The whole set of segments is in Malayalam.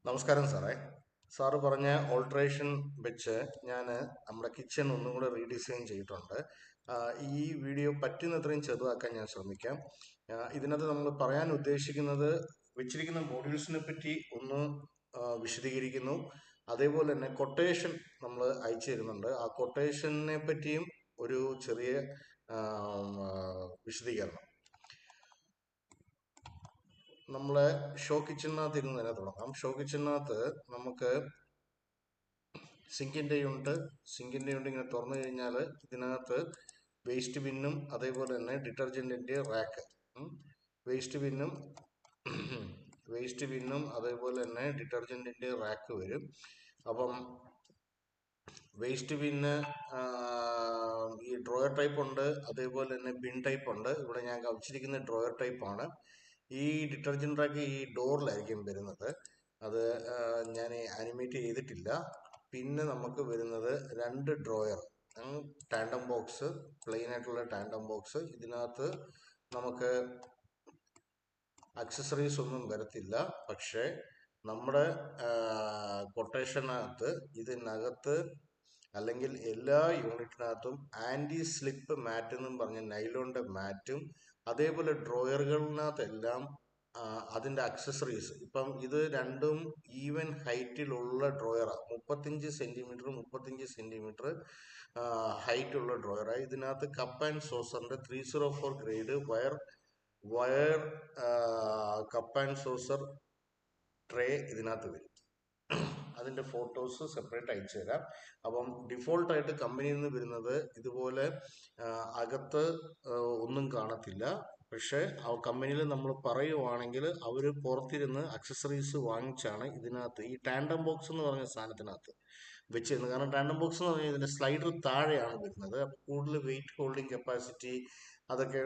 നമസ്കാരം സാറേ. സാറ് പറഞ്ഞ ഓൾട്രേഷൻ വെച്ച് ഞാൻ നമ്മുടെ കിച്ചൺ ഒന്നും കൂടെ റീഡിസൈൻ ചെയ്തിട്ടുണ്ട്. ഈ വീഡിയോ പറ്റുന്നത്രയും ചെറുതാക്കാൻ ഞാൻ ശ്രമിക്കാം. ഇതിനകത്ത് നമ്മൾ പറയാൻ ഉദ്ദേശിക്കുന്നത് വെച്ചിരിക്കുന്ന മോഡ്യൂൾസിനെ പറ്റി ഒന്ന് വിശദീകരിക്കുന്നു. അതേപോലെ തന്നെ കൊട്ടേഷൻ നമ്മൾ അയച്ചു തരുന്നുണ്ട്. ആ കൊട്ടേഷനെ പറ്റിയും ഒരു ചെറിയ വിശദീകരണം. നമ്മളെ ഷോ കിച്ചണിനകത്ത് ഇരുന്ന് തന്നെ തുടങ്ങാം. ഷോ കിച്ചണിനകത്ത് നമുക്ക് സിങ്കിൻ്റെ യൂണിറ്റ് ഇങ്ങനെ തുറന്നു കഴിഞ്ഞാൽ ഇതിനകത്ത് വേസ്റ്റ് ബിന്നും അതേപോലെ തന്നെ ഡിറ്റർജൻറ്റിൻ്റെ റാക്ക്, വേസ്റ്റ് ബിന്നും അതേപോലെ തന്നെ ഡിറ്റർജൻറ്റിൻ്റെ റാക്ക് വരും. അപ്പം വേസ്റ്റ് ബിന്ന് ഈ ഡ്രോയർ ടൈപ്പ് ഉണ്ട്, അതേപോലെ തന്നെ ബിൻ ടൈപ്പ് ഉണ്ട്. ഇവിടെ ഞാൻ വെച്ചിരിക്കുന്ന ഡ്രോയർ ടൈപ്പാണ്. ഈ ഡിറ്റർജൻറ്റ് റാക്ക് ഈ ഡോറിലായിരിക്കും വരുന്നത്. അത് ഞാൻ ആനിമേറ്റ് ചെയ്തിട്ടില്ല. പിന്നെ നമുക്ക് വരുന്നത് 2 ഡ്രോയർ, ടാൻഡം ബോക്സ്, പ്ലെയിൻ ആയിട്ടുള്ള ടാൻഡം ബോക്സ്. ഇതിനകത്ത് നമുക്ക് അക്സസറീസ് ഒന്നും വരത്തില്ല. പക്ഷേ നമ്മുടെ കൊട്ടേഷനകത്ത് ഇതിനകത്ത് അല്ലെങ്കിൽ എല്ലാ യൂണിറ്റിനകത്തും ആൻറ്റി സ്ലിപ്പ് മാറ്റ് എന്നും പറഞ്ഞ നൈലോണിൻ്റെ മാറ്റും, അതേപോലെ ഡ്രോയറുകളിനകത്തെല്ലാം അതിൻ്റെ അക്സസറീസ്. ഇപ്പം ഇത് രണ്ടും ഈവൻ ഹൈറ്റിലുള്ള ഡ്രോയറാണ്. 35 സെൻറ്റിമീറ്റർ ഹൈറ്റുള്ള ഡ്രോയറാണ്. ഇതിനകത്ത് കപ്പ് ആൻഡ് സോസറിൻ്റെ 304 grade wire cup and saucer tray ഇതിനകത്ത് വരും. അതിൻ്റെ ഫോട്ടോസ് സെപ്പറേറ്റ് അയച്ചു തരാം. അപ്പം ഡിഫോൾട്ടായിട്ട് കമ്പനിയിൽ നിന്ന് വരുന്നത് ഇതുപോലെ അകത്ത് ഒന്നും കാണത്തില്ല. പക്ഷേ ആ കമ്പനിയിൽ നമ്മൾ പറയുവാണെങ്കിൽ അവർ പുറത്തിരുന്ന് അക്സസറീസ് വാങ്ങിച്ചാണ് ഇതിനകത്ത് ഈ ടാൻഡം ബോക്സ് എന്ന് പറഞ്ഞ സാധനത്തിനകത്ത് വെച്ചിരുന്നത്. കാരണം ടാൻഡം ബോക്സ് എന്ന് പറഞ്ഞാൽ ഇതിൻ്റെ സ്ലൈഡർ താഴെയാണ് വരുന്നത്. അപ്പോൾ കൂടുതൽ വെയിറ്റ് ഹോൾഡിങ് കപ്പാസിറ്റി അതൊക്കെ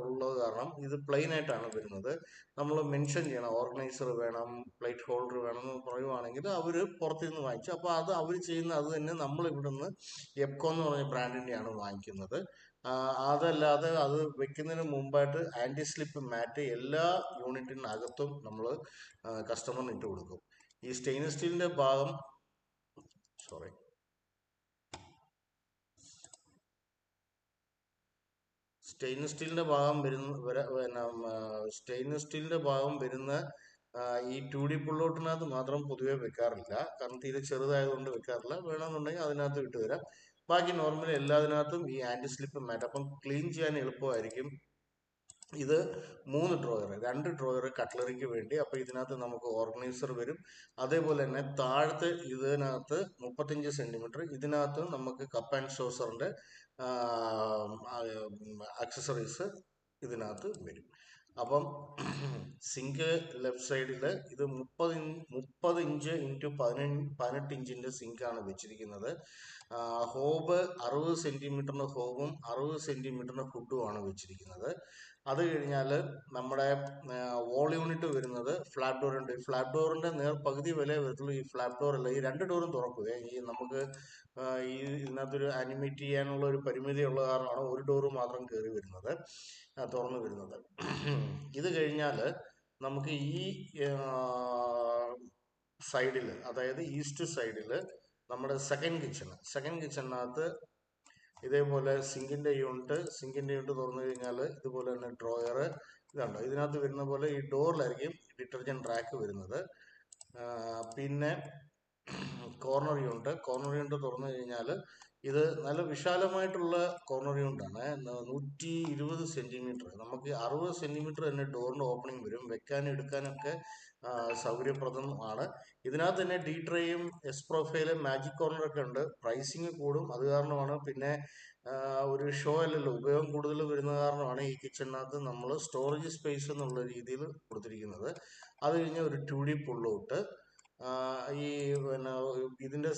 ഉള്ളത് കാരണം ഇത് പ്ലെയിൻ ആയിട്ടാണ് വരുന്നത്. നമ്മൾ മെൻഷൻ ചെയ്യണം ഓർഗനൈസർ വേണം, പ്ലേറ്റ് ഹോൾഡർ വേണം എന്ന് പറയുവാണെങ്കിൽ അവർ പുറത്തുനിന്ന് വാങ്ങിച്ചു. അപ്പോൾ അത് അവർ ചെയ്യുന്ന അത് തന്നെ നമ്മൾ ഇവിടുന്ന് എപ്കോ എന്ന് പറഞ്ഞ ബ്രാൻഡിൻ്റെയാണ് വാങ്ങിക്കുന്നത്. അതല്ലാതെ അത് വെക്കുന്നതിന് മുമ്പായിട്ട് ആൻറ്റി സ്ലിപ്പ് മാറ്റ് എല്ലാ യൂണിറ്റിനകത്തും നമ്മൾ കസ്റ്റമറിന് ഇട്ട് കൊടുക്കും. ഈ സ്റ്റെയിൻലെസ് സ്റ്റീലിൻ്റെ ഭാഗം സ്റ്റെയിൻലെസ് സ്റ്റീലിൻ്റെ ഭാഗം വരുന്ന ഈ 2D പുള്ളൗട്ടിനകത്ത് മാത്രം പൊതുവെ വെക്കാറില്ല. കാരണം തീരെ ചെറുതായതുകൊണ്ട് വെക്കാറില്ല. വേണമെന്നുണ്ടെങ്കിൽ അതിനകത്ത് ഇട്ട് തരാം. ബാക്കി നോർമലി എല്ലാത്തിനകത്തും ഈ ആൻറ്റി സ്ലിപ്പ് മാറ്റ്. അപ്പം ക്ലീൻ ചെയ്യാൻ എളുപ്പമായിരിക്കും. ഇത് 3 ഡ്രോയർ, 2 ഡ്രോയർ കട്ട്ലറിക്ക് വേണ്ടി. അപ്പോൾ ഇതിനകത്ത് നമുക്ക് ഓർഗനൈസർ വരും. അതേപോലെ തന്നെ താഴത്തെ ഇതിനകത്ത് 35 സെൻറ്റിമീറ്റർ, ഇതിനകത്ത് നമുക്ക് കപ്പ് ആൻഡ് സോസറിൻ്റെ അക്സസറീസ് ഇതിനകത്ത് വരും. അപ്പം സിങ്ക് ലെഫ്റ്റ് സൈഡിൽ ഇത് 30 ഇഞ്ച് ഇൻറ്റു 18 ഇഞ്ചിൻ്റെ സിങ്കാണ് വെച്ചിരിക്കുന്നത്. ഹോബ് 60 സെൻറ്റിമീറ്ററിന് ഹോബും 60 സെൻറ്റിമീറ്ററിന് ഹുഡുമാണ് വെച്ചിരിക്കുന്നത്. അത് കഴിഞ്ഞാൽ നമ്മുടെ വോൾ യൂണിറ്റ് വരുന്നത് ഫ്ലാപ്പ് ഡോർ ഉണ്ട്. ഫ്ലാപ്പ് ഡോറിൻ്റെ പകുതി വില വരത്തുള്ളൂ. ഈ ഫ്ലാപ്പ് ഡോർ അല്ല, ഈ 2 ഡോറും തുറക്കുക. ഈ നമുക്ക് ഈ ഇതിനകത്തൊരു ആനിമേറ്റ് ചെയ്യാനുള്ള ഒരു പരിമിതി ഉള്ള കാരണമാണ് ഒരു ഡോറ് മാത്രം കയറി വരുന്നത്, തുറന്നു വരുന്നത്. ഇത് കഴിഞ്ഞാൽ നമുക്ക് ഈ സൈഡിൽ, അതായത് ഈസ്റ്റ് സൈഡിൽ നമ്മുടെ സെക്കൻഡ് കിച്ചണിനകത്ത് ഇതേപോലെ സിങ്കിൻ്റെ യൂണിറ്റ് തുറന്നു കഴിഞ്ഞാൽ ഇതുപോലെ തന്നെ ഡ്രോയർ ഇതുണ്ട്. ഇതിനകത്ത് വരുന്ന പോലെ ഈ ഡോറിലായിരിക്കും ഡിറ്റർജൻറ്റ് റാക്ക് വരുന്നത്. പിന്നെ കോർണർ യൂണിറ്റ് തുറന്നു കഴിഞ്ഞാൽ ഇത് നല്ല വിശാലമായിട്ടുള്ള കോർണർ യൂണിറ്റാണ്. 120 സെൻറ്റിമീറ്റർ, നമുക്ക് 60 സെൻറ്റിമീറ്റർ തന്നെ ഡോറിൻ്റെ ഓപ്പണിംഗ് വരും. വെക്കാനും എടുക്കാനൊക്കെ സൗകര്യപ്രദമാണ്. ഇതിനകത്ത് തന്നെ ഡി ട്രേയും എസ് പ്രൊഫൈലും മാജിക് കോർണറൊക്കെ ഉണ്ട്. പ്രൈസിങ് കൂടും, അത് കാരണമാണ്. പിന്നെ ഒരു ഷോ അല്ലല്ലോ, ഉപയോഗം കൂടുതൽ വരുന്ന കാരണമാണ് ഈ കിച്ചണിനകത്ത് നമ്മൾ സ്റ്റോറേജ് സ്പേസ് എന്നുള്ള രീതിയിൽ കൊടുത്തിരിക്കുന്നത്. അത് കഴിഞ്ഞ് ഒരു 2D പുള്ളൗട്ട്. ഈ പിന്നെ ഇതിൻ്റെ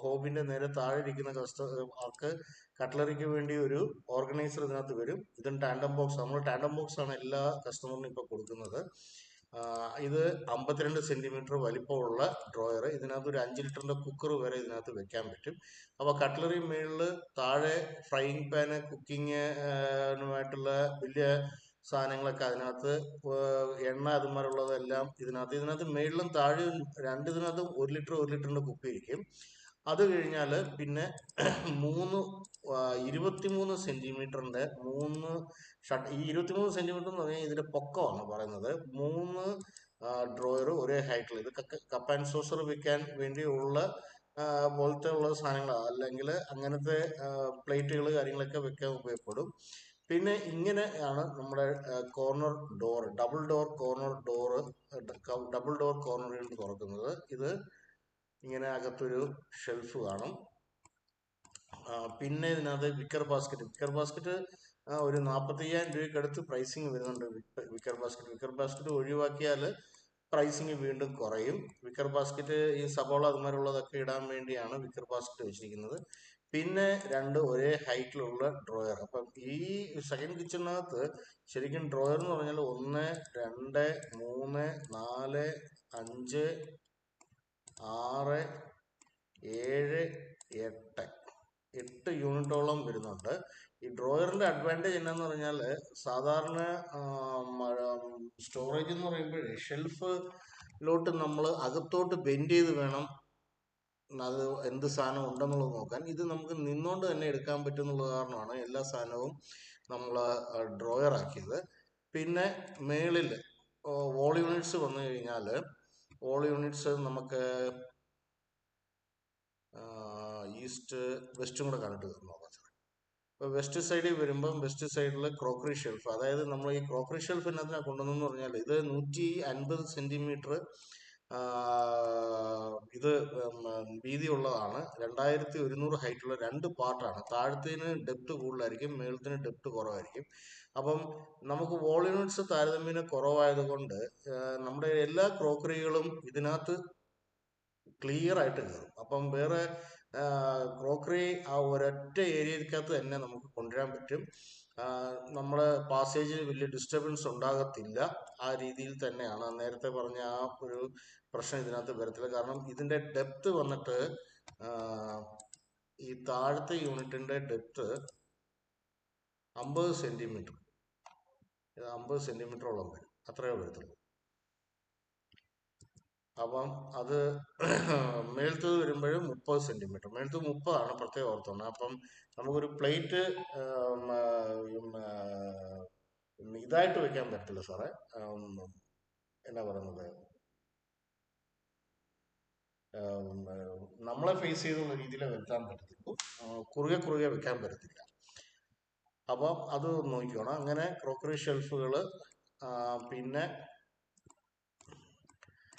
ഹോബിൻ്റെ നേരെ താഴെ ഇരിക്കുന്ന ആൾക്ക് കട്ട്ലറിക്ക് വേണ്ടി ഒരു ഓർഗനൈസർ ഇതിനകത്ത് വരും. ഇതും ടാൻഡം ബോക്സ്. നമ്മൾ ടാൻഡം ബോക്സ് ആണ് എല്ലാ കസ്റ്റമറിനും ഇപ്പോൾ കൊടുക്കുന്നത്. ഇത് 52 സെൻറ്റിമീറ്റർ വലിപ്പമുള്ള ഡ്രോയർ. ഇതിനകത്ത് ഒരു 5 ലിറ്ററിൻ്റെ കുക്കർ വരെ ഇതിനകത്ത് വെക്കാൻ പറ്റും. അപ്പോൾ കട്ട്ലറി മേളിൽ താഴെ ഫ്രൈയിങ് പാന്, കുക്കിങ്ങിനുമായിട്ടുള്ള വലിയ സാധനങ്ങളൊക്കെ അതിനകത്ത്, എണ്ണ അതുമാരുള്ളതെല്ലാം ഇതിനകത്ത് മേളിലും താഴെയും ഇതിനകത്തും 1 ലിറ്ററിന്റെ കുപ്പി ഇരിക്കും. അത് കഴിഞ്ഞാൽ പിന്നെ 23 സെന്റിമീറ്ററിന്റെ 23 സെന്റിമീറ്റർ എന്ന് പറഞ്ഞാൽ ഇതിന്റെ പൊക്കമാണ് പറയുന്നത്. 3 ഡ്രോയർ ഒരേ ഹൈറ്റിൽ, ഇത് കപ്പ് ആൻഡ് സോസർ വെക്കാൻ വേണ്ടിയുള്ള പോലത്തെ ഉള്ള സാധനങ്ങളാണ്, അല്ലെങ്കിൽ അങ്ങനത്തെ പ്ലേറ്റുകൾ കാര്യങ്ങളൊക്കെ വെക്കാൻ ഉപയോഗപ്പെടും. പിന്നെ ഇങ്ങനെയാണ് നമ്മുടെ കോർണർ ഡോർ, ഡബിൾ ഡോർ കോർണറുകൾ തുറക്കുന്നത്. ഇത് ഇങ്ങനെ അകത്തൊരു ഷെൽഫ് കാണും. പിന്നെ ഇതിനകത്ത് വിക്കർ ബാസ്ക്കറ്റ് ഒരു 45,000 രൂപയ്ക്ക് അടുത്ത് പ്രൈസിങ് വരുന്നുണ്ട്. വിക്കർ ബാസ്ക്കറ്റ് ഒഴിവാക്കിയാൽ പ്രൈസിങ് വീണ്ടും കുറയും. വിക്കർ ബാസ്ക്കറ്റ് ഈ സബോള അതുമാരുള്ളതൊക്കെ ഇടാൻ വേണ്ടിയാണ് വിക്കർ ബാസ്ക്കറ്റ് വെച്ചിരിക്കുന്നത്. പിന്നെ 2 ഒരേ ഹൈറ്റിലുള്ള ഡ്രോയർ. അപ്പം ഈ സെക്കൻഡ് കിച്ചണിനകത്ത് ശരിക്കും ഡ്രോയർ എന്ന് പറഞ്ഞാൽ 1, 2, 3, 4, 5, 6, 7, 8 യൂണിറ്റോളം വരുന്നുണ്ട്. ഈ ഡ്രോയറിന്റെ അഡ്വാൻറ്റേജ് എന്നാന്ന് പറഞ്ഞാൽ, സാധാരണ സ്റ്റോറേജ് എന്ന് പറയുമ്പോഴേ ഷെൽഫിലോട്ട് നമ്മൾ അകത്തോട്ട് ബെൻഡ് ചെയ്ത് വേണം അത് എന്ത് സാധനം ഉണ്ടെന്നുള്ളത് നോക്കാൻ. ഇത് നമുക്ക് നിന്നുകൊണ്ട് തന്നെ എടുക്കാൻ പറ്റുന്നുള്ള കാരണമാണ് എല്ലാ സാധനവും നമ്മൾ ഡ്രോയർ ആക്കിയത്. പിന്നെ മേളിൽ വോൾ യൂണിറ്റ്സ് വന്നു കഴിഞ്ഞാൽ, വോൾ യൂണിറ്റ്സ് നമുക്ക് ഈസ്റ്റ് വെസ്റ്റും കൂടെ കണ്ടിട്ട് നോക്കാം സാർ. ഇപ്പോൾ വെസ്റ്റ് സൈഡിൽ വരുമ്പം വെസ്റ്റ് സൈഡിൽ ക്രോക്കറി ഷെൽഫ്, അതായത് നമ്മൾ ഈ ക്രോക്കറി ഷെൽഫ് എന്നതിനാണ് കൊണ്ടുവന്നെന്ന് പറഞ്ഞാൽ, ഇത് 150 സെന്റിമീറ്റർ ഇത് വീതിയുള്ളതാണ്. 2100 ഹൈറ്റുള്ള 2 പാർട്ടാണ്. താഴത്തിന് ഡെപ്ത് കൂടുതലായിരിക്കും, മേളത്തിന് ഡെപ്ത് കുറവായിരിക്കും. അപ്പം നമുക്ക് വോൾ യൂണിറ്റ്സ് താരതമ്യേന കുറവായത് കൊണ്ട് നമ്മുടെ എല്ലാ ക്രോക്കറികളും ഇതിനകത്ത് ക്ലിയർ ആയിട്ട് കയറും. അപ്പം വേറെ ക്രോക്കറി ആ ഒരൊറ്റ ഏരിയക്കകത്ത് തന്നെ നമുക്ക് കൊണ്ടുവരാൻ പറ്റും. നമ്മുടെ പാസേജിൽ വലിയ ഡിസ്റ്റർബൻസ് ഉണ്ടാകത്തില്ല. ആ രീതിയിൽ തന്നെയാണ് നേരത്തെ പറഞ്ഞ ആ ഒരു പ്രശ്നം ഇതിനകത്ത് വരത്തില്ല. കാരണം ഇതിന്റെ ഡെപ്ത് വന്നിട്ട് ഈ താഴത്തെ യൂണിറ്റിന്റെ ഡെപ്ത് 50 സെന്റിമീറ്റർ, 50 സെന്റിമീറ്ററോളം വരും, അത്രയേ വരത്തുള്ളൂ. അപ്പം അത് മേളത്തത് വരുമ്പോഴും 30 സെന്റിമീറ്റർ, മേളത്ത് 30 പ്രത്യേകം ഓർത്തോണം. അപ്പം നമുക്കൊരു പ്ലേറ്റ് ഇതായിട്ട് വെക്കാൻ പറ്റില്ല സാറേ, എന്നാ പറയുന്നത്, നമ്മളെ ഫേസ് ചെയ്തുള്ള രീതിയിൽ വരുത്താൻ പറ്റത്തുള്ളൂ, കുറുകെ വെക്കാൻ പറ്റത്തില്ല. അപ്പം അത് നോക്കിക്കോണം. അങ്ങനെ ക്രോക്കറി ഷെൽഫുകൾ. പിന്നെ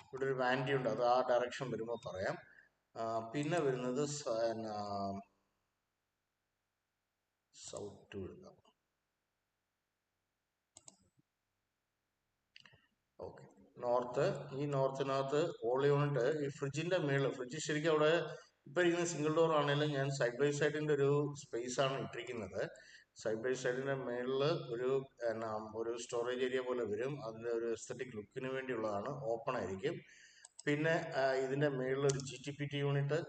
ഇവിടെ ഒരു വാൻറ്റി ഉണ്ട്, അത് ആ ഡയറക്ഷൻ വരുമ്പോൾ പറയാം. പിന്നെ വരുന്നത് സൗത്ത് വരുന്ന, ഓക്കെ, നോർത്ത്. ഈ നോർത്തിനകത്ത് വോൾ യൂണിറ്റ്, ഈ ഫ്രിഡ്ജിന്റെ മേളിൽ, ഫ്രിഡ്ജ് ശരിക്കും അവിടെ ഇപ്പൊ ഇരിക്കുന്ന സിംഗിൾ ഡോർ ആണെങ്കിലും ഞാൻ സൈഡ് ബൈ സൈഡിന്റെ ഒരു സ്പേസ് ആണ് ഇട്ടിരിക്കുന്നത്. സൈഡ് ബൈ സൈഡിന്റെ മേളിൽ ഒരു സ്റ്റോറേജ് ഏരിയ പോലെ വരും. അതിന്റെ ഒരു എസ്തറ്റിക് ലുക്കിന് വേണ്ടിയുള്ളതാണ്, ഓപ്പൺ ആയിരിക്കും. പിന്നെ ഇതിന്റെ മേളിൽ ഒരു GTPT യൂണിറ്റ്,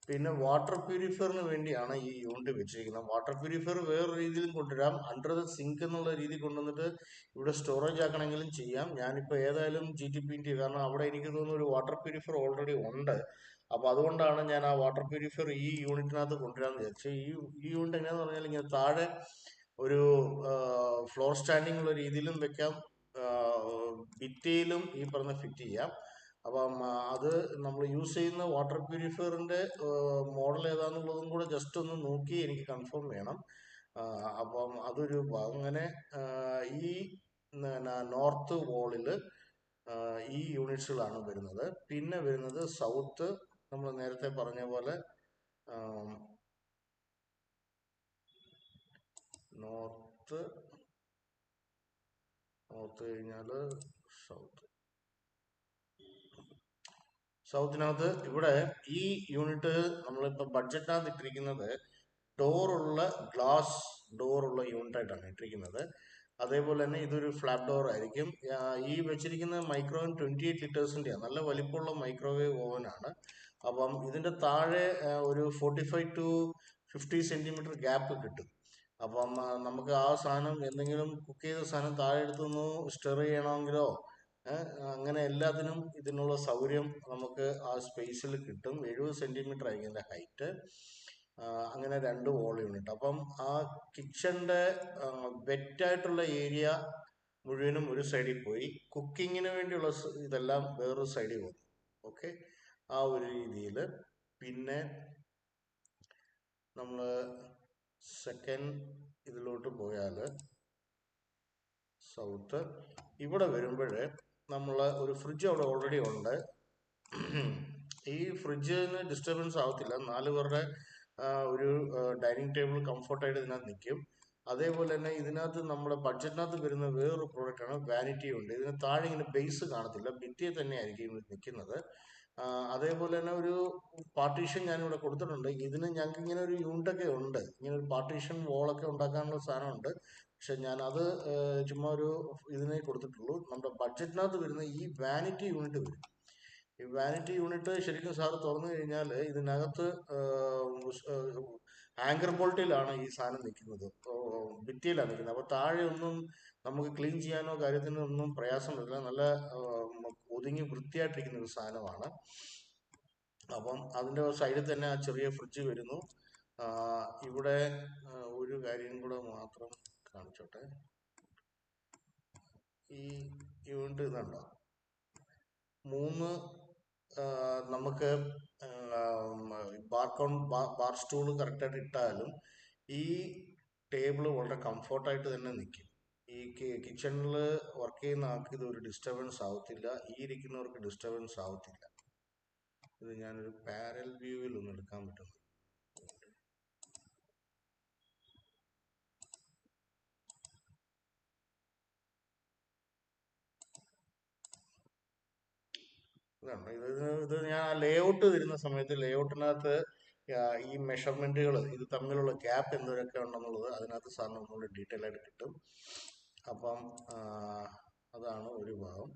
പിന്നെ വാട്ടർ പ്യൂരിഫയറിന് വേണ്ടിയാണ് ഈ യൂണിറ്റ് വെച്ചിരിക്കുന്നത്. വാട്ടർ പ്യൂരിഫയർ വേറെ രീതിയിലും കൊണ്ടുവരാം, അണ്ടർ ദ സിങ്ക് എന്നുള്ള രീതി കൊണ്ടുവന്നിട്ട് ഇവിടെ സ്റ്റോറേജ് ആക്കണമെങ്കിലും ചെയ്യാം. ഞാനിപ്പോൾ ഏതായാലും GTPT, കാരണം അവിടെ എനിക്ക് തോന്നുന്നു ഒരു വാട്ടർ പ്യൂരിഫയർ ഓൾറെഡി ഉണ്ട്. അപ്പോൾ അതുകൊണ്ടാണ് ഞാൻ ആ വാട്ടർ പ്യൂരിഫയർ ഈ യൂണിറ്റിനകത്ത് കൊണ്ടുവരാമെന്ന് വിചാരിച്ചു. ഈ യൂണിറ്റ് എങ്ങനെയാന്ന് പറഞ്ഞാൽ, ഇങ്ങനെ താഴെ ഒരു ഫ്ലോർ സ്റ്റാൻഡിംഗ് ഉള്ള രീതിയിലും വെക്കാം, ഭിത്തിയിലും ഈ പറഞ്ഞ ഫിറ്റ് ചെയ്യാം. അപ്പം അത് നമ്മൾ യൂസ് ചെയ്യുന്ന വാട്ടർ പ്യൂരിഫയറിന്റെ മോഡൽ ഏതാണെന്നുള്ളതും കൂടെ ജസ്റ്റ് ഒന്ന് നോക്കി എനിക്ക് കൺഫേം ചെയ്യണം. അപ്പം അതൊരു അങ്ങനെ ഈ നോർത്ത് വോളിൽ ഈ യൂണിറ്റ്സുകളാണ് വരുന്നത്. പിന്നെ വരുന്നത് സൗത്ത്, നമ്മൾ നേരത്തെ പറഞ്ഞ പോലെ നോർത്ത് കഴിഞ്ഞാൽ സൗത്തിനകത്ത് ഇവിടെ ഈ യൂണിറ്റ് നമ്മളിപ്പോൾ ബഡ്ജറ്റിനകത്ത് ഇട്ടിരിക്കുന്നത് ഡോറുള്ള, ഗ്ലാസ് ഡോറുള്ള യൂണിറ്റ് ആയിട്ടാണ് ഇട്ടിരിക്കുന്നത്. അതേപോലെ തന്നെ ഇതൊരു ഫ്ലാപ്പ് ഡോർ ആയിരിക്കും. ഈ വെച്ചിരിക്കുന്ന മൈക്രോവേവ് 28 ലിറ്റേഴ്സിൻ്റെയാണ്, നല്ല വലിപ്പമുള്ള മൈക്രോവേവ് ഓവനാണ്. അപ്പം ഇതിന്റെ താഴെ ഒരു 45 to 50 സെൻറ്റിമീറ്റർ ഗ്യാപ്പ് കിട്ടും. അപ്പം നമുക്ക് ആ സാധനം എന്തെങ്കിലും കുക്ക് ചെയ്ത സാധനം താഴെ എടുത്തൊന്ന് സ്റ്റെർ ചെയ്യണമെങ്കിലോ അങ്ങനെ എല്ലാത്തിനും ഇതിനുള്ള സൗകര്യം നമുക്ക് ആ സ്പേസിൽ കിട്ടും. 70 സെൻറ്റിമീറ്റർ ആയിരിക്കും ഇതിൻ്റെ ഹൈറ്റ്. അങ്ങനെ 2 വോൾ യൂണിറ്റ്. അപ്പം ആ കിച്ചൻ്റെ വെറ്റായിട്ടുള്ള ഏരിയ മുഴുവനും ഒരു സൈഡിൽ പോയി, കുക്കിങ്ങിന് വേണ്ടിയുള്ള ഇതെല്ലാം വേറൊരു സൈഡിൽ പോകും. ഓക്കെ, ആ ഒരു രീതിയിൽ. പിന്നെ നമ്മൾ സെക്കൻഡ് ഇതിലോട്ട് പോയാൽ സൗത്ത് ഇവിടെ വരുമ്പോൾ നമ്മൾ ഒരു ഫ്രിഡ്ജ് അവിടെ ഓൾറെഡി ഉണ്ട്. ഈ ഫ്രിഡ്ജിന് ഡിസ്റ്റർബൻസ് ആവത്തില്ല, 4 പേരുടെ ഒരു ഡൈനിങ് ടേബിൾ കംഫർട്ടായിട്ട് ഇതിനകത്ത് നിൽക്കും. അതേപോലെ തന്നെ ഇതിനകത്ത് നമ്മുടെ ബഡ്ജറ്റിനകത്ത് വരുന്ന വേറൊരു പ്രോഡക്റ്റാണ് വാനിറ്റി ഉണ്ട്. ഇതിന് താഴെ ഇങ്ങനെ ബേസ് കാണത്തില്ല, ഭിത്തിയിൽ തന്നെ ആയിരിക്കും ഇത് നിൽക്കുന്നത്. അതേപോലെ തന്നെ ഒരു പാർട്ടീഷൻ ഞാനിവിടെ കൊടുത്തിട്ടുണ്ട്. ഇതിന് ഞങ്ങൾക്ക് ഇങ്ങനെ ഒരു യൂണിറ്റൊക്കെ ഉണ്ട്, ഇങ്ങനെ ഒരു പാർട്ടീഷൻ വോളൊക്കെ ഉണ്ടാക്കാനുള്ള സാധനമുണ്ട്. പക്ഷെ ഞാനത് ചുമ്മാ ഒരു ഇതിനെ കൊടുത്തിട്ടുള്ളൂ. നമ്മുടെ ബഡ്ജറ്റിനകത്ത് വരുന്ന ഈ വാനിറ്റി യൂണിറ്റ് വരും. ഈ വാനിറ്റി യൂണിറ്റ് ശരിക്കും സാറ് തുറന്നു കഴിഞ്ഞാൽ ഇതിനകത്ത് ആങ്കർ ബോൾട്ടിലാണ് ഈ സാധനം നിൽക്കുന്നത്, ഭിത്തിയിലാണ് നിൽക്കുന്നത്. അപ്പോൾ താഴെ ഒന്നും നമുക്ക് ക്ലീൻ ചെയ്യാനോ കാര്യത്തിനോ ഒന്നും പ്രയാസം വരില്ല, നല്ല ഒതുങ്ങി വൃത്തിയായിട്ടിരിക്കുന്ന ഒരു സാധനമാണ്. അപ്പം അതിൻ്റെ സൈഡിൽ തന്നെ ആ ചെറിയ ഫ്രിഡ്ജ് വരുന്നു. ഇവിടെ ഒരു കാര്യം കൂടെ മാത്രം കാണിച്ചോട്ടെ. ഈ യൂണിറ്റ് ഇതുണ്ടോ, 3 നമുക്ക് ബാർ സ്റ്റൂൾ കറക്റ്റായിട്ട് ഇട്ടാലും ഈ ടേബിൾ വളരെ കംഫർട്ടായിട്ട് തന്നെ നിൽക്കും. ഈ കിച്ചണിൽ വർക്ക് ചെയ്യുന്ന ആൾക്ക് ഇതൊരു ഡിസ്റ്റർബൻസ് ആവത്തില്ല, ഈ ഇരിക്കുന്നവർക്ക് ഡിസ്റ്റർബൻസ് ആവത്തില്ല. ഇത് ഞാനൊരു പാരൽ വ്യൂവിൽ ഒന്ന് എടുക്കാൻ പറ്റുന്നു. ഇത് ഞാൻ ആ ലേഔട്ട് തരുന്ന സമയത്ത് ലേഔട്ടിനകത്ത് ഈ മെഷർമെന്റുകൾ ഇത് തമ്മിലുള്ള ഗ്യാപ്പ് എന്തൊക്കെ ഉണ്ടെന്നുള്ളത് അതിനകത്ത് സാറിന് ഒന്നുകൂടി ഡീറ്റെയിൽ ആയിട്ട് കിട്ടും. അപ്പം അതാണ് ഒരു ഭാഗം,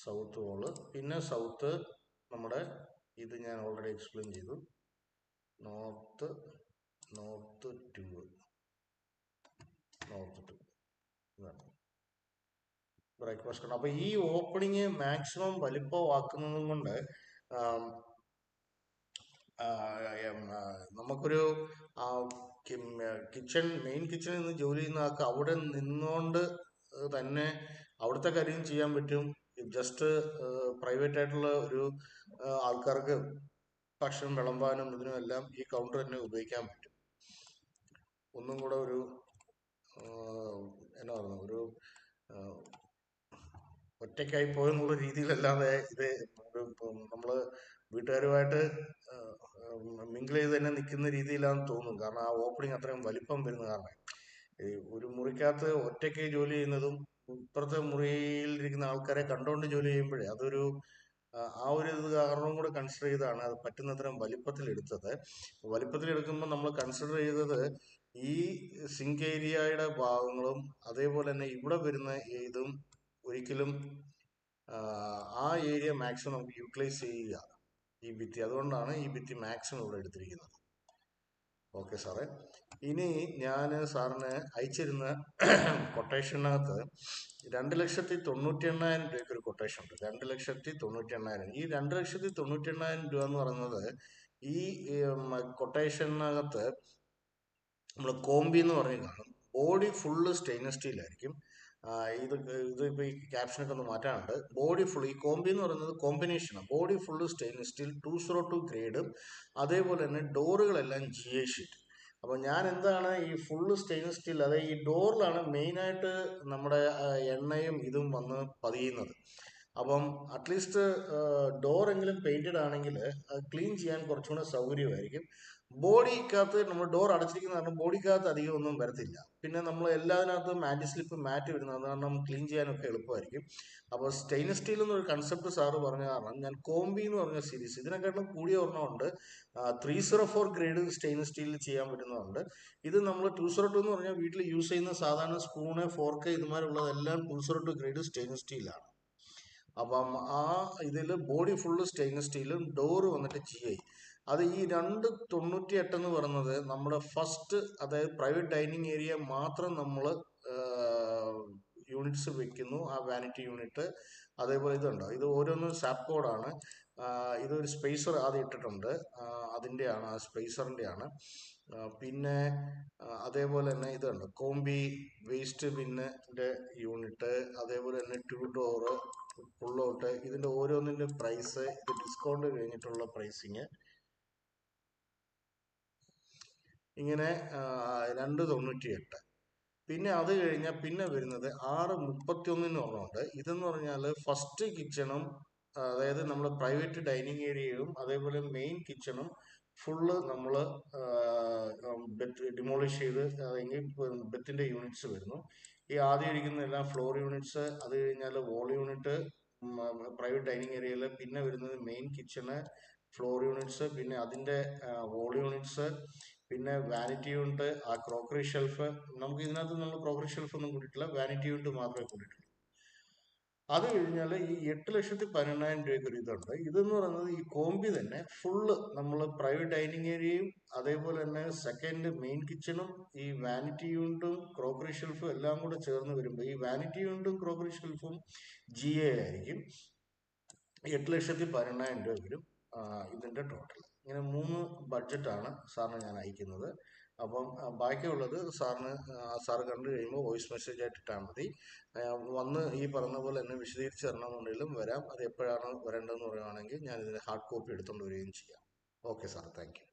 സൗത്ത് വോള്. പിന്നെ സൗത്ത് നമ്മുടെ ഇത് ഞാൻ ഓൾറെഡി എക്സ്പ്ലെയിൻ ചെയ്തു. നോർത്ത് 2 ഇതാണ് ബ്രേക്ക്ഫാസ്റ്റ്. അപ്പൊ ഈ ഓപ്പണിങ് മാക്സിമം വലിപ്പമാക്കുന്നതും കൊണ്ട് നമുക്കൊരു മെയിൻ കിച്ചണിൽ നിന്ന് ജോലി ചെയ്യുന്ന ആൾക്ക് അവിടെ നിന്നുകൊണ്ട് തന്നെ അവിടുത്തെ കാര്യം ചെയ്യാൻ പറ്റും. ജസ്റ്റ് പ്രൈവറ്റ് ആയിട്ടുള്ള ഒരു ആൾക്കാർക്ക് ഭക്ഷണം വിളമ്പാനും ഇതിനും എല്ലാം ഈ കൗണ്ടർ തന്നെ ഉപയോഗിക്കാൻ പറ്റും. ഒന്നും കൂടെ ഒരു എന്നാ പറയുന്നത്, ഒരു ഒറ്റയ്ക്കായി പോയെന്നുള്ള രീതിയിലല്ലാതെ ഇത് നമ്മൾ വീട്ടുകാരുമായിട്ട് മിങ്കിൾ ചെയ്ത് തന്നെ നിൽക്കുന്ന രീതിയിലാണെന്ന് തോന്നും. കാരണം ആ ഓപ്പണിങ് അത്രയും വലിപ്പം വരുന്ന കാരണം ഈ ഒരു മുറിക്കകത്ത് ഒറ്റയ്ക്ക് ജോലി ചെയ്യുന്നതും ഇപ്പുറത്തെ മുറിയിലിരിക്കുന്ന ആൾക്കാരെ കണ്ടുകൊണ്ട് ജോലി ചെയ്യുമ്പോഴേ അതൊരു ആ ഒരു ഇത് കാരണവും കൂടെ കൺസിഡർ ചെയ്താണ് അത് പറ്റുന്നത്രയും വലിപ്പത്തിൽ എടുത്തത്. വലിപ്പത്തിൽ എടുക്കുമ്പോൾ നമ്മൾ കൺസിഡർ ചെയ്തത് ഈ സിങ്ക് ഏരിയയുടെ ഭാഗങ്ങളും അതേപോലെ തന്നെ ഇവിടെ വരുന്ന ഇതും ഒരിക്കലും ആ ഏരിയ മാക്സിമം നമുക്ക് യൂട്ടിലൈസ് ചെയ്യുക ഈ ഭിത്തി. അതുകൊണ്ടാണ് ഈ ഭിത്തി മാക്സിമം ഇവിടെ എടുത്തിരിക്കുന്നത്. ഓക്കെ സാറേ, ഇനി ഞാൻ സാറിന് അയച്ചിരുന്ന കൊട്ടേഷനകത്ത് 2,98,000 രൂപയ്ക്ക് ഒരു കൊട്ടേഷൻ ഉണ്ട്. 2,98,000. ഈ 2,98,000 രൂപ എന്ന് പറയുന്നത് ഈ കൊട്ടേഷനകത്ത് നമ്മൾ കോമ്പി എന്ന് പറഞ്ഞ് കാണും. ബോഡി ഫുള്ള് സ്റ്റെയിൻലെസ് സ്റ്റീൽ ആയിരിക്കും. ഇതിപ്പോൾ ഈ ക്യാപ്ഷനൊക്കെ ഒന്ന് മാറ്റാനുണ്ട്. ബോഡി ഫുൾ ഈ കോമ്പി എന്ന് പറയുന്നത് കോമ്പിനേഷനാണ്. ബോഡി ഫുള്ള് സ്റ്റെയിൻലെസ് സ്റ്റീൽ 202 ഗ്രേഡും അതേപോലെ തന്നെ ഡോറുകളെല്ലാം GI ഷീറ്റ്. അപ്പോൾ ഞാൻ എന്താണ് ഈ ഫുള്ള് സ്റ്റെയിൻലെസ് സ്റ്റീൽ, അതായത് ഈ ഡോറിലാണ് മെയിനായിട്ട് നമ്മുടെ എണ്ണയും ഇതും വന്ന് പതിയുന്നത്. അപ്പം അറ്റ്ലീസ്റ്റ് ഡോറെങ്കിലും പെയിൻറ്റഡ് ആണെങ്കിൽ ക്ലീൻ ചെയ്യാൻ കുറച്ചും കൂടെ സൗകര്യമായിരിക്കും. ബോഡിക്കകത്ത് നമ്മൾ ഡോർ അടച്ചിരിക്കുന്ന കാരണം ബോഡിക്കകത്ത് അധികം ഒന്നും വരത്തില്ല. പിന്നെ നമ്മൾ എല്ലാത്തിനകത്തും ആൻറ്റി സ്ലിപ്പ് മാറ്റ് വരുന്നത് കാരണം ക്ലീൻ ചെയ്യാനൊക്കെ എളുപ്പമായിരിക്കും. അപ്പോൾ സ്റ്റെയിൻലെസ് സ്റ്റീൽ എന്നൊരു കൺസെപ്റ്റ് സാറ് പറഞ്ഞ കാരണം ഞാൻ കോമ്പി എന്ന് പറഞ്ഞ സീരീസ്, ഇതിനെക്കാട്ടും കൂടിയ ഒരെണ്ണമുണ്ട് 304 ഗ്രേഡ് സ്റ്റെയിൻലെസ് സ്റ്റീലിൽ ചെയ്യാൻ പറ്റുന്നതുണ്ട്. ഇത് നമ്മൾ 202 എന്ന് പറഞ്ഞാൽ വീട്ടിൽ യൂസ് ചെയ്യുന്ന സാധാരണ സ്പൂണ്, ഫോർക്ക് ഇതുമാരുള്ളതെല്ലാം 202 ഗ്രേഡ് സ്റ്റെയിൻലെസ് സ്റ്റീലാണ്. അപ്പം ആ ഇതിൽ ബോഡി ഫുള്ള് സ്റ്റെയിൻലെസ് സ്റ്റീലും ഡോറ് വന്നിട്ട് GI. അത് ഈ 298 എന്ന് പറയുന്നത് നമ്മുടെ ഫസ്റ്റ്, അതായത് പ്രൈവറ്റ് ഡൈനിങ് ഏരിയ മാത്രം നമ്മൾ യൂണിറ്റ്സ് വെക്കുന്നു, ആ വാനിറ്റി യൂണിറ്റ്. അതേപോലെ ഇതുണ്ടോ, ഇത് ഓരോന്നും സാപ്പ് കോഡാണ്. ഇതൊരു സ്പേസർ ആദ്യം ഇട്ടിട്ടുണ്ട്, അതിൻ്റെയാണ്, ആ സ്പേസറിൻ്റെയാണ്. പിന്നെ അതേപോലെ തന്നെ ഇതുണ്ട് കോമ്പി വേസ്റ്റ് ബിന്നിൻ്റെ യൂണിറ്റ്. അതേപോലെ തന്നെ 2 ഡോറ് പുള്ളൗട്ട്. ഇതിൻ്റെ ഓരോന്നിൻ്റെ പ്രൈസ്, ഇത് ഡിസ്കൗണ്ട് കഴിഞ്ഞിട്ടുള്ള പ്രൈസിങ് ഇങ്ങനെ 298. പിന്നെ അത് കഴിഞ്ഞാൽ പിന്നെ വരുന്നത് 631 ഒരെണ്ണമുണ്ട്. ഇതെന്ന് പറഞ്ഞാൽ ഫസ്റ്റ് കിച്ചണും, അതായത് നമ്മൾ പ്രൈവറ്റ് ഡൈനിങ് ഏരിയയും അതേപോലെ മെയിൻ കിച്ചണും ഫുള്ള് നമ്മൾ ബെത്ത് ഡിമോളിഷ് ചെയ്ത്, അല്ലെങ്കിൽ ബെത്തിൻ്റെ യൂണിറ്റ്സ് വരുന്നു. ഈ ആദ്യം ഇരിക്കുന്ന എല്ലാം ഫ്ലോർ യൂണിറ്റ്സ്. അത് കഴിഞ്ഞാൽ വോൾ യൂണിറ്റ് പ്രൈവറ്റ് ഡൈനിങ് ഏരിയയിൽ. പിന്നെ വരുന്നത് മെയിൻ കിച്ചണ്, ഫ്ലോർ യൂണിറ്റ്സ്, പിന്നെ അതിൻ്റെ വോൾ യൂണിറ്റ്സ്, പിന്നെ വാനിറ്റി യൂണിറ്റ്, ആ ക്രോക്കറി ഷെൽഫ്. നമുക്ക് ഇതിനകത്ത് നമ്മൾ ക്രോക്കറി ഷെൽഫ് ഒന്നും കൂട്ടിയിട്ടില്ല, വാനിറ്റി യൂണിറ്റ് മാത്രമേ കൂട്ടിയിട്ടുള്ളൂ. അത് കഴിഞ്ഞാൽ ഈ 8,12,000 രൂപയ്ക്ക് ഒരു ഇതുണ്ട്. ഇതെന്ന് പറയുന്നത് ഈ കോമ്പി തന്നെ ഫുള്ള് നമ്മൾ പ്രൈവറ്റ് ഡൈനിങ് ഏരിയയും അതേപോലെ തന്നെ സെക്കൻഡ് മെയിൻ കിച്ചണും ഈ വാനിറ്റി യൂണിറ്റും ക്രോക്കറി ഷെൽഫും എല്ലാം കൂടെ ചേർന്ന് വരുമ്പോൾ ഈ വാനിറ്റി യൂണിറ്റും ക്രോക്കറി ഷെൽഫും GA ആയിരിക്കും. 8,12,000 രൂപ വരും ഇതിൻ്റെ ടോട്ടൽ. ഇങ്ങനെ 3 ബഡ്ജറ്റാണ് സാറിന് ഞാൻ അയക്കുന്നത്. അപ്പം ബാക്കിയുള്ളത് സാറ് കണ്ടു കഴിയുമ്പോൾ വോയിസ് മെസ്സേജ് ആയിട്ട് ഇട്ടാൽ മതി. വന്ന് ഈ പറഞ്ഞ പോലെ എന്നെ വിശദീകരിച്ച് തരണമെന്നുണ്ടെങ്കിലും വരാം. അത് എപ്പോഴാണ് വരേണ്ടതെന്ന് പറയുകയാണെങ്കിൽ ഞാൻ ഇതിൻ്റെ ഹാർഡ് കോപ്പി എടുത്തുകൊണ്ട് വരികയും ചെയ്യാം. Okay sir, thank you.